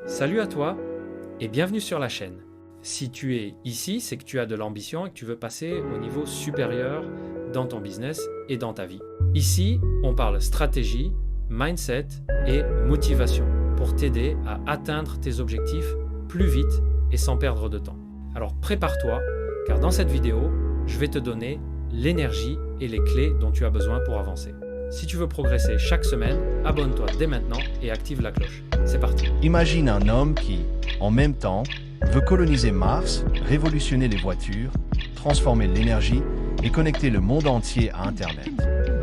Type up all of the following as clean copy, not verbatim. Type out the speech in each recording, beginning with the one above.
Salut à toi et bienvenue sur la chaîne. Si tu es ici, c'est que tu as de l'ambition et que tu veux passer au niveau supérieur dans ton business et dans ta vie. Ici, on parle stratégie, mindset et motivation pour t'aider à atteindre tes objectifs plus vite et sans perdre de temps. Alors prépare-toi, car dans cette vidéo, je vais te donner l'énergie et les clés dont tu as besoin pour avancer. Si tu veux progresser chaque semaine, abonne-toi dès maintenant et active la cloche. C'est parti. Imagine un homme qui, en même temps, veut coloniser Mars, révolutionner les voitures, transformer l'énergie et connecter le monde entier à Internet.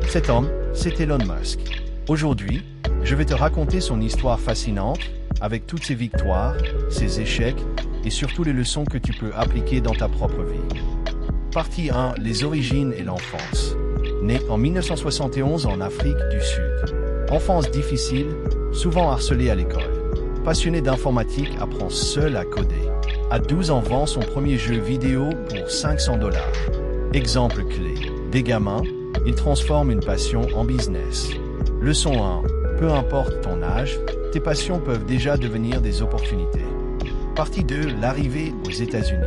Cet homme, c'est Elon Musk. Aujourd'hui, je vais te raconter son histoire fascinante, avec toutes ses victoires, ses échecs et surtout les leçons que tu peux appliquer dans ta propre vie. Partie 1. Les origines et l'enfance. Né en 1971 en Afrique du Sud. Enfance difficile, souvent harcelé à l'école. Passionné d'informatique, apprend seul à coder. À 12 ans, vend son premier jeu vidéo pour $500. Exemple clé. Des gamins, il transforme une passion en business. Leçon 1. Peu importe ton âge, tes passions peuvent déjà devenir des opportunités. Partie 2. L'arrivée aux États-Unis.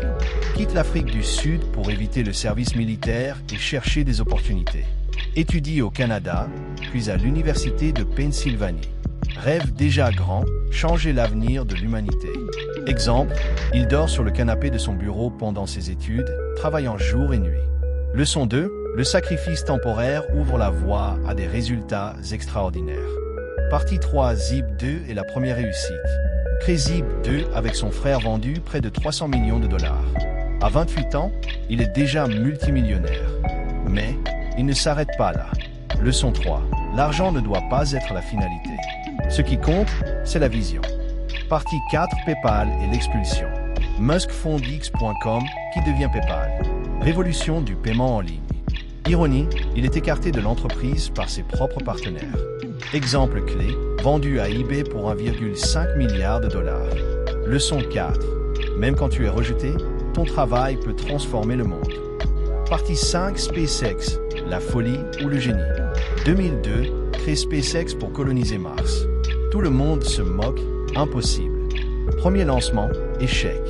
Quitte l'Afrique du Sud pour éviter le service militaire et chercher des opportunités. Étudie au Canada, puis à l'Université de Pennsylvanie. Rêve déjà grand, changer l'avenir de l'humanité. Exemple, il dort sur le canapé de son bureau pendant ses études, travaillant jour et nuit. Leçon 2. Le sacrifice temporaire ouvre la voie à des résultats extraordinaires. Partie 3. Zip 2 et la première réussite. Crée Zip 2 avec son frère vendu près de $300 millions. À 28 ans, il est déjà multimillionnaire. Mais il ne s'arrête pas là. Leçon 3. L'argent ne doit pas être la finalité. Ce qui compte, c'est la vision. Partie 4. PayPal et l'expulsion. Musk fonde X.com qui devient PayPal. Révolution du paiement en ligne. Ironie, il est écarté de l'entreprise par ses propres partenaires. Exemple clé, vendu à eBay pour $1,5 milliard. Leçon 4. Même quand tu es rejeté, ton travail peut transformer le monde. Partie 5. SpaceX, la folie ou le génie. 2002, crée SpaceX pour coloniser Mars. Tout le monde se moque, impossible. Premier lancement, échec.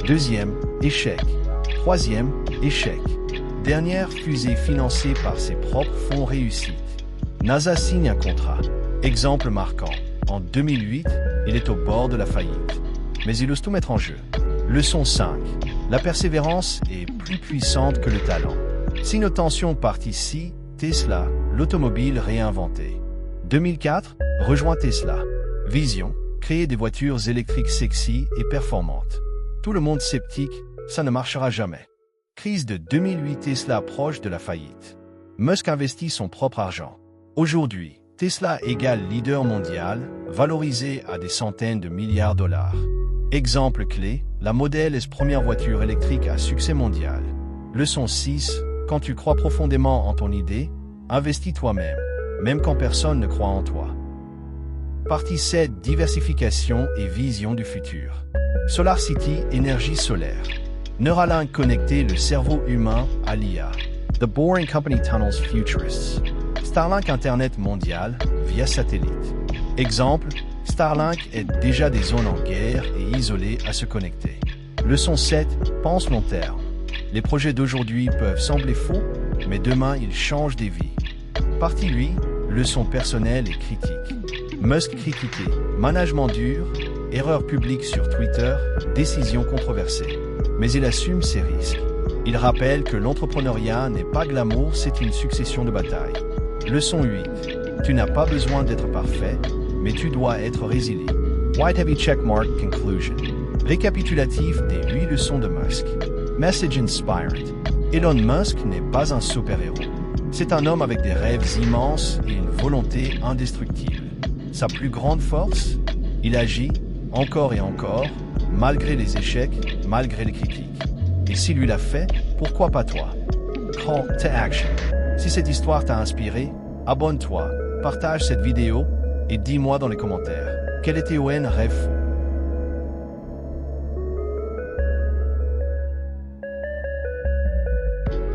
Deuxième, échec. Troisième, échec. Dernière fusée financée par ses propres fonds réussite. NASA signe un contrat. Exemple marquant. En 2008, il est au bord de la faillite. Mais il ose tout mettre en jeu. Leçon 5. La persévérance est plus puissante que le talent. Signe-tension partie 6. Tesla, l'automobile réinventée. 2004, rejoint Tesla. Vision, créer des voitures électriques sexy et performantes. Tout le monde sceptique, ça ne marchera jamais. Crise de 2008, Tesla proche de la faillite. Musk investit son propre argent. Aujourd'hui, Tesla égale leader mondial, valorisé à des centaines de milliards de dollars. Exemple clé, la Model S, première voiture électrique à succès mondial. Leçon 6, quand tu crois profondément en ton idée, investis toi-même, même quand personne ne croit en toi. Partie 7. Diversification et vision du futur. SolarCity, énergie solaire. Neuralink connecter le cerveau humain à l'IA. The Boring Company Tunnels Futurists. Starlink Internet mondial via satellite. Exemple, Starlink aide déjà des zones en guerre et isolées à se connecter. Leçon 7. Pense long terme. Les projets d'aujourd'hui peuvent sembler faux, mais demain ils changent des vies. Partie 8. Leçons personnelles et critiques. Musk critiqué. Management dur, erreurs publiques sur Twitter, décisions controversées. Mais il assume ses risques. Il rappelle que l'entrepreneuriat n'est pas glamour, c'est une succession de batailles. Leçon 8. Tu n'as pas besoin d'être parfait, mais tu dois être résilient. White Heavy Checkmark Conclusion. Récapitulatif des 8 leçons de Musk. Message inspired. Elon Musk n'est pas un super-héros. C'est un homme avec des rêves immenses et une volonté indestructible. Sa plus grande force, il agit, encore et encore, malgré les échecs, malgré les critiques. Et s'il lui l'a fait, pourquoi pas toi? Call to action. Si cette histoire t'a inspiré, abonne-toi, partage cette vidéo et dis-moi dans les commentaires, quel était ton rêve fou?